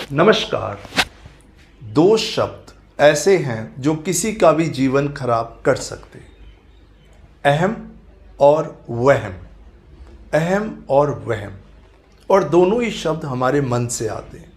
नमस्कार। दो शब्द ऐसे हैं जो किसी का भी जीवन खराब कर सकते हैं। अहम और वहम। अहम और वहम, और दोनों ही शब्द हमारे मन से आते हैं।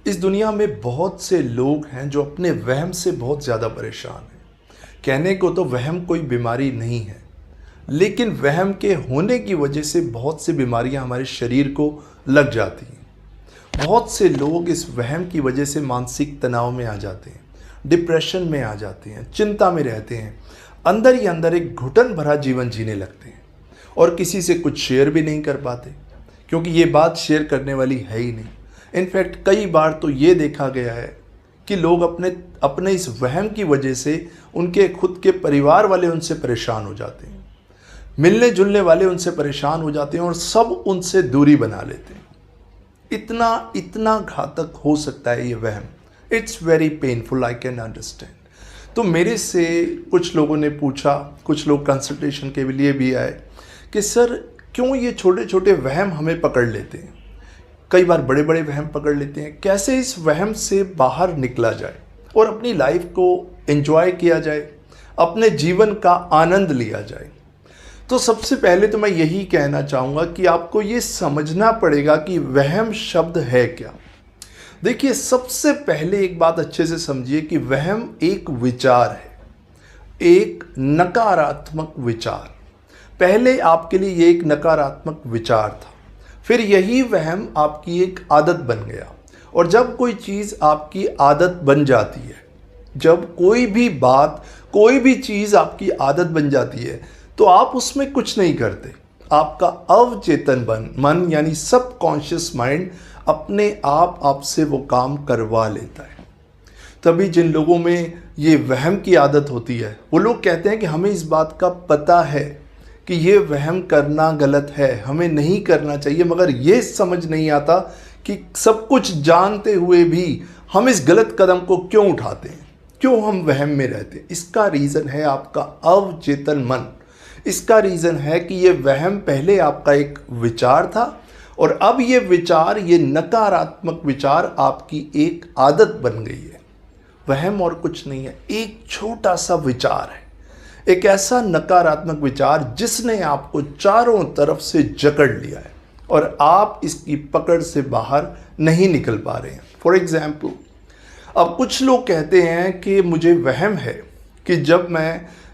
इस दुनिया में बहुत से लोग हैं जो अपने वहम से बहुत ज़्यादा परेशान हैं। कहने को तो वहम कोई बीमारी नहीं है, लेकिन वहम के होने की वजह से बहुत सी बीमारियां हमारे शरीर को लग जाती हैं। बहुत से लोग इस वहम की वजह से मानसिक तनाव में आ जाते हैं, डिप्रेशन में आ जाते हैं, चिंता में रहते हैं, अंदर ही अंदर एक घुटन भरा जीवन जीने लगते हैं और किसी से कुछ शेयर भी नहीं कर पाते, क्योंकि ये बात शेयर करने वाली है ही नहीं। इनफैक्ट कई बार तो ये देखा गया है कि लोग अपने इस वहम की वजह से उनके खुद के परिवार वाले उनसे परेशान हो जाते हैं, मिलने जुलने वाले उनसे परेशान हो जाते हैं और सब उनसे दूरी बना लेते हैं। इतना घातक हो सकता है ये वहम। It's very painful, I can understand. तो मेरे से कुछ लोगों ने पूछा, कुछ लोग कंसल्टेशन के लिए भी आए कि सर क्यों ये छोटे छोटे वहम हमें पकड़ लेते हैं, कई बार बड़े बड़े वहम पकड़ लेते हैं, कैसे इस वहम से बाहर निकला जाए और अपनी लाइफ को एंजॉय किया जाए, अपने जीवन का आनंद लिया जाए। तो सबसे पहले तो मैं यही कहना चाहूँगा कि आपको ये समझना पड़ेगा कि वहम शब्द है क्या। देखिए, सबसे पहले एक बात अच्छे से समझिए कि वहम एक विचार है, एक नकारात्मक विचार। पहले आपके लिए ये एक नकारात्मक विचार था, फिर यही वहम आपकी एक आदत बन गया। और जब कोई चीज़ आपकी आदत बन जाती है, जब कोई भी बात, कोई भी चीज़ आपकी आदत बन जाती है, तो आप उसमें कुछ नहीं करते। आपका अवचेतन मन यानी सबकॉन्शियस माइंड अपने आप आपसे वो काम करवा लेता है। तभी जिन लोगों में ये वहम की आदत होती है, वो लोग कहते हैं कि हमें इस बात का पता है कि ये वहम करना गलत है, हमें नहीं करना चाहिए, मगर ये समझ नहीं आता कि सब कुछ जानते हुए भी हम इस गलत कदम को क्यों उठाते हैं, क्यों हम वहम में रहते हैं। इसका रीज़न है आपका अवचेतन मन। इसका रीज़न है कि ये वहम पहले आपका एक विचार था और अब ये विचार, ये नकारात्मक विचार आपकी एक आदत बन गई है। वहम और कुछ नहीं है, एक छोटा सा विचार है, एक ऐसा नकारात्मक विचार जिसने आपको चारों तरफ से जकड़ लिया है और आप इसकी पकड़ से बाहर नहीं निकल पा रहे हैं। फॉर एग्जाम्पल, अब कुछ लोग कहते हैं कि मुझे वहम है कि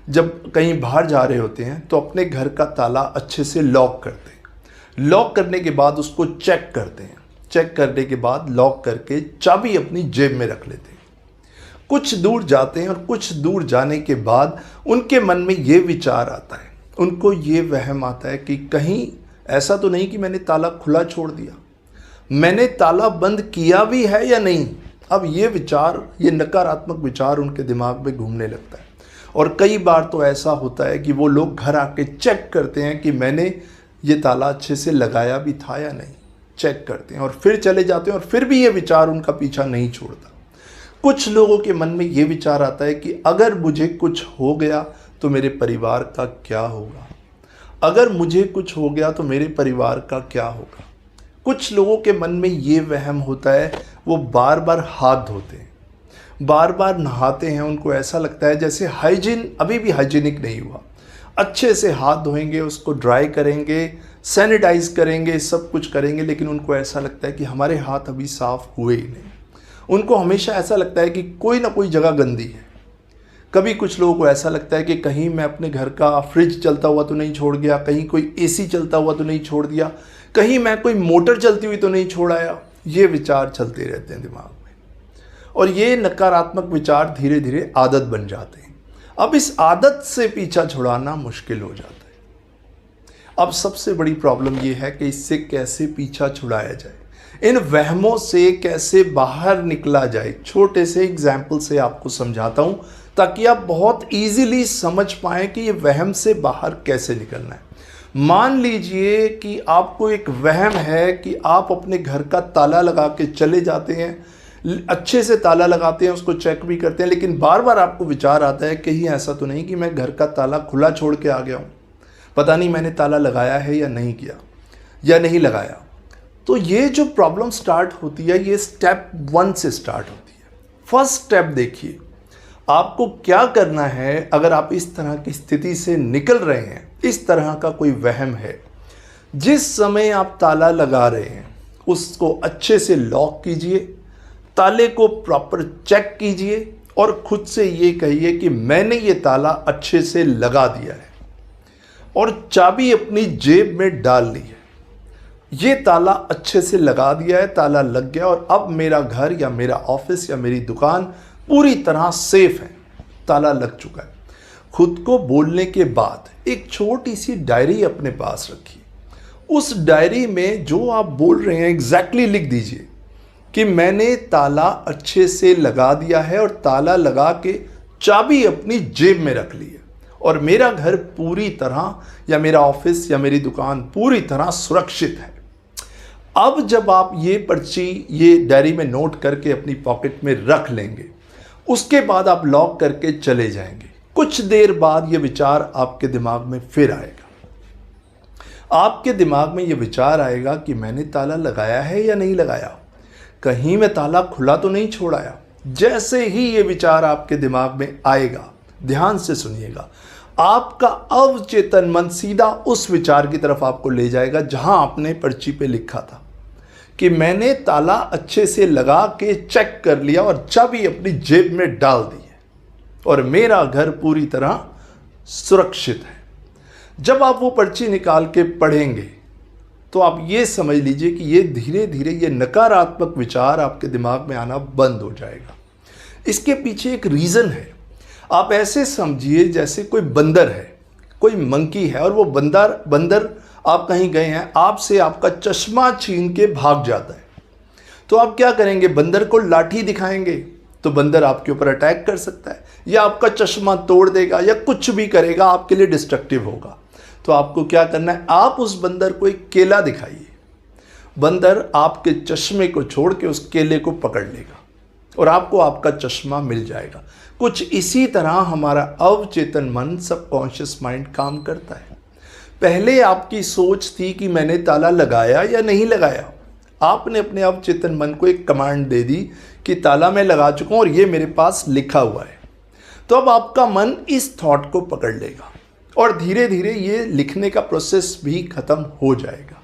जब कहीं बाहर जा रहे होते हैं तो अपने घर का ताला अच्छे से लॉक करते हैं। लॉक करने के बाद उसको चेक करते हैं, चेक करने के बाद लॉक करके चाबी अपनी जेब में रख लेते हैं। कुछ दूर जाते हैं और कुछ दूर जाने के बाद उनके मन में ये विचार आता है, उनको ये वहम आता है कि कहीं ऐसा तो नहीं कि मैंने ताला खुला छोड़ दिया, मैंने ताला बंद किया भी है या नहीं। अब ये विचार, ये नकारात्मक विचार उनके दिमाग में घूमने लगता है। और कई बार तो ऐसा होता है कि वो लोग घर आके चेक करते हैं कि मैंने ये ताला अच्छे से लगाया भी था या नहीं, चेक करते हैं और फिर चले जाते हैं और फिर भी ये विचार उनका पीछा नहीं छोड़ता। कुछ लोगों के मन में ये विचार आता है कि अगर मुझे कुछ हो गया तो मेरे परिवार का क्या होगा, अगर मुझे कुछ हो गया तो मेरे परिवार का क्या होगा। कुछ लोगों के मन में ये वहम होता है, वो बार बार हाथ धोते हैं, बार बार नहाते हैं, उनको ऐसा लगता है जैसे हाइजीन अभी भी हाइजीनिक नहीं हुआ। अच्छे से हाथ धोएंगे, उसको ड्राई करेंगे, सैनिटाइज करेंगे, सब कुछ करेंगे, लेकिन उनको ऐसा लगता है कि हमारे हाथ अभी साफ हुए ही नहीं। उनको हमेशा ऐसा लगता है कि कोई ना कोई जगह गंदी है। कभी कुछ लोगों को ऐसा लगता है कि कहीं मैं अपने घर का फ्रिज चलता हुआ तो नहीं छोड़ गया, कहीं कोई एसी चलता हुआ तो नहीं छोड़ दिया, कहीं मैं कोई मोटर चलती हुई तो नहीं छोड़ आया। ये विचार चलते रहते हैं दिमाग में और ये नकारात्मक विचार धीरे धीरे आदत बन जाते हैं। अब इस आदत से पीछा छुड़ाना मुश्किल हो जाता है। अब सबसे बड़ी प्रॉब्लम ये है कि इससे कैसे पीछा छुड़ाया जाए, इन वहमों से कैसे बाहर निकला जाए। छोटे से एग्जाम्पल से आपको समझाता हूँ ताकि आप बहुत ईजिली समझ पाएँ कि ये वहम से बाहर कैसे निकलना है। मान लीजिए कि आपको एक वहम है कि आप अपने घर का ताला लगा के चले जाते हैं, अच्छे से ताला लगाते हैं, उसको चेक भी करते हैं, लेकिन बार बार आपको विचार आता है कहीं ऐसा तो नहीं कि मैं घर का ताला खुला छोड़ के आ गया हूँ, पता नहीं मैंने ताला लगाया है या नहीं किया या नहीं लगाया। तो ये जो प्रॉब्लम स्टार्ट होती है ये स्टेप 1 से स्टार्ट होती है। फर्स्ट स्टेप देखिए, आपको क्या करना है। अगर आप इस तरह की स्थिति से निकल रहे हैं, इस तरह का कोई वहम है, जिस समय आप ताला लगा रहे हैं उसको अच्छे से लॉक कीजिए, ताले को प्रॉपर चेक कीजिए और खुद से ये कहिए कि मैंने ये ताला अच्छे से लगा दिया है और चाबी अपनी जेब में डाल ली है। ये ताला अच्छे से लगा दिया है, ताला लग गया और अब मेरा घर या मेरा ऑफिस या मेरी दुकान पूरी तरह सेफ है, ताला लग चुका है। खुद को बोलने के बाद एक छोटी सी डायरी अपने पास रखिए। उस डायरी में जो आप बोल रहे हैं एग्जैक्टली लिख दीजिए कि मैंने ताला अच्छे से लगा दिया है और ताला लगा के चाबी अपनी जेब में रख ली है और मेरा घर पूरी तरह या मेरा ऑफिस या मेरी दुकान पूरी तरह सुरक्षित है। अब जब आप ये पर्ची ये डायरी में नोट करके अपनी पॉकेट में रख लेंगे, उसके बाद आप लॉक करके चले जाएंगे। कुछ देर बाद ये विचार आपके दिमाग में फिर आएगा। आपके दिमाग में ये विचार आएगा कि मैंने ताला लगाया है या नहीं लगाया, कहीं मैं ताला खुला तो नहीं छोड़ाया। जैसे ही ये विचार आपके दिमाग में आएगा, ध्यान से सुनिएगा, आपका अवचेतन मन सीधा उस विचार की तरफ आपको ले जाएगा जहां आपने पर्ची पे लिखा था कि मैंने ताला अच्छे से लगा के चेक कर लिया और चाबी अपनी जेब में डाल दी है और मेरा घर पूरी तरह सुरक्षित है। जब आप वो पर्ची निकाल के पढ़ेंगे तो आप ये समझ लीजिए कि ये धीरे धीरे ये नकारात्मक विचार आपके दिमाग में आना बंद हो जाएगा। इसके पीछे एक रीज़न है। आप ऐसे समझिए जैसे कोई बंदर है, कोई मंकी है और वो बंदर आप कहीं गए हैं, आपसे आपका चश्मा छीन के भाग जाता है। तो आप क्या करेंगे? बंदर को लाठी दिखाएंगे तो बंदर आपके ऊपर अटैक कर सकता है या आपका चश्मा तोड़ देगा या कुछ भी करेगा, आपके लिए डिस्ट्रक्टिव होगा। तो आपको क्या करना है? आप उस बंदर को एक केला दिखाइए। बंदर आपके चश्मे को छोड़ के उस केले को पकड़ लेगा और आपको आपका चश्मा मिल जाएगा। कुछ इसी तरह हमारा अवचेतन मन, सबकॉन्शियस माइंड काम करता है। पहले आपकी सोच थी कि मैंने ताला लगाया या नहीं लगाया। आपने अपने अवचेतन मन को एक कमांड दे दी कि ताला मैं लगा चुका हूं और ये मेरे पास लिखा हुआ है। तो अब आपका मन इस थॉट को पकड़ लेगा और धीरे धीरे ये लिखने का प्रोसेस भी खत्म हो जाएगा।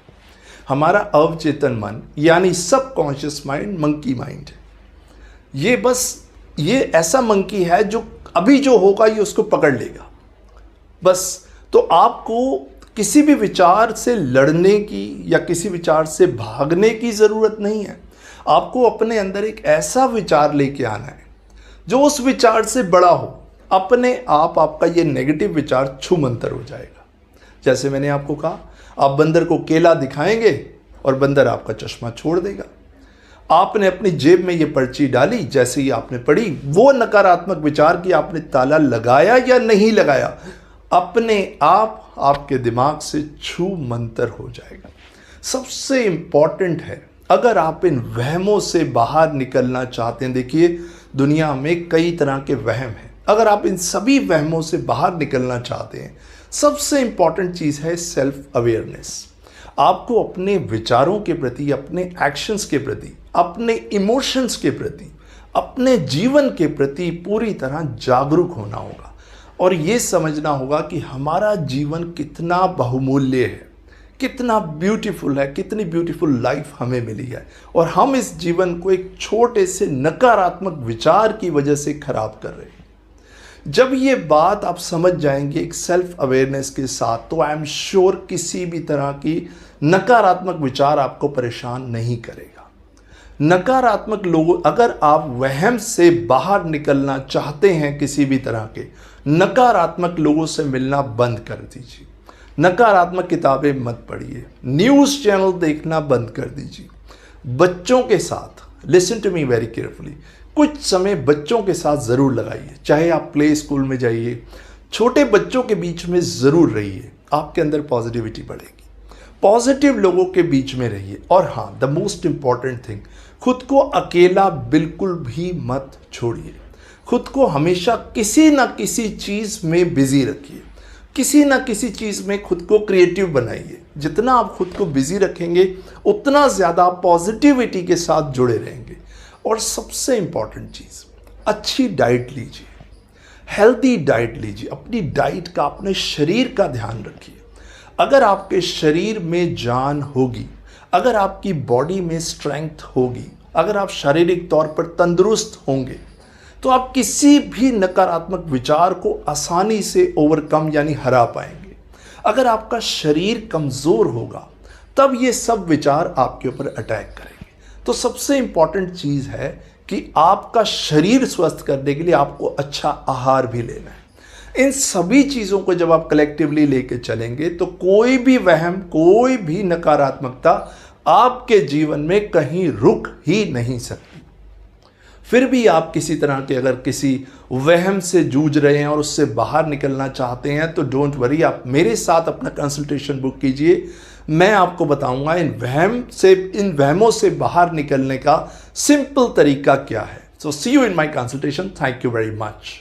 हमारा अवचेतन मन यानी सबकॉन्शियस माइंड मंकी माइंड, ये ऐसा मंकी है जो अभी जो होगा ये उसको पकड़ लेगा बस। तो आपको किसी भी विचार से लड़ने की या किसी विचार से भागने की ज़रूरत नहीं है। आपको अपने अंदर एक ऐसा विचार लेके आना है जो उस विचार से बड़ा हो। अपने आप आपका ये नेगेटिव विचार छूमंतर हो जाएगा। जैसे मैंने आपको कहा, आप बंदर को केला दिखाएंगे और बंदर आपका चश्मा छोड़ देगा। आपने अपनी जेब में ये पर्ची डाली, जैसे ही आपने पढ़ी, वो नकारात्मक विचार कि आपने ताला लगाया या नहीं लगाया अपने आप आपके दिमाग से छूमंतर हो जाएगा। सबसे इंपॉर्टेंट है, अगर आप इन वहमों से बाहर निकलना चाहते हैं, देखिए दुनिया में कई तरह के वहम हैं। अगर आप इन सभी वहमों से बाहर निकलना चाहते हैं, सबसे इंपॉर्टेंट चीज़ है सेल्फ अवेयरनेस। आपको अपने विचारों के प्रति, अपने एक्शंस के प्रति, अपने इमोशंस के प्रति, अपने जीवन के प्रति पूरी तरह जागरूक होना होगा और ये समझना होगा कि हमारा जीवन कितना बहुमूल्य है, कितना ब्यूटीफुल है, कितनी ब्यूटीफुल लाइफ हमें मिली है और हम इस जीवन को एक छोटे से नकारात्मक विचार की वजह से खराब कर रहे हैं। जब ये बात आप समझ जाएंगे एक सेल्फ अवेयरनेस के साथ, तो आई एम श्योर किसी भी तरह की नकारात्मक विचार आपको परेशान नहीं करेगा। नकारात्मक लोगों, अगर आप वहम से बाहर निकलना चाहते हैं, किसी भी तरह के नकारात्मक लोगों से मिलना बंद कर दीजिए। नकारात्मक किताबें मत पढ़िए, न्यूज़ चैनल देखना बंद कर दीजिए। बच्चों के साथ, listen to me very carefully, कुछ समय बच्चों के साथ ज़रूर लगाइए। चाहे आप प्ले स्कूल में जाइए, छोटे बच्चों के बीच में ज़रूर रहिए, आपके अंदर पॉजिटिविटी बढ़ेगी। पॉजिटिव लोगों के बीच में रहिए। और हाँ, द मोस्ट इंपॉर्टेंट थिंग, खुद को अकेला बिल्कुल भी मत छोड़िए। खुद को हमेशा किसी ना किसी चीज़ में बिजी रखिए, किसी ना किसी चीज़ में खुद को क्रिएटिव बनाइए। जितना आप खुद को बिजी रखेंगे उतना ज़्यादा आप पॉजिटिविटी के साथ जुड़े रहेंगे। और सबसे इंपॉर्टेंट चीज़, अच्छी डाइट लीजिए, हेल्दी डाइट लीजिए। अपनी डाइट का, अपने शरीर का ध्यान रखिए। अगर आपके शरीर में जान होगी, अगर आपकी बॉडी में स्ट्रेंथ होगी, अगर आप शारीरिक तौर पर तंदुरुस्त होंगे, तो आप किसी भी नकारात्मक विचार को आसानी से ओवरकम यानी हरा पाएंगे। अगर आपका शरीर कमज़ोर होगा तब ये सब विचार आपके ऊपर अटैक करेंगे। तो सबसे इंपॉर्टेंट चीज़ है कि आपका शरीर स्वस्थ करने के लिए आपको अच्छा आहार भी लेना है। इन सभी चीज़ों को जब आप कलेक्टिवली लेके चलेंगे तो कोई भी वहम, कोई भी नकारात्मकता आपके जीवन में कहीं रुक ही नहीं सकती। फिर भी आप किसी तरह के अगर किसी वहम से जूझ रहे हैं और उससे बाहर निकलना चाहते हैं तो डोंट वरी, आप मेरे साथ अपना कंसल्टेशन बुक कीजिए। मैं आपको बताऊंगा इन वहमों से बाहर निकलने का सिंपल तरीका क्या है। So see you in my consultation. Thank you very much.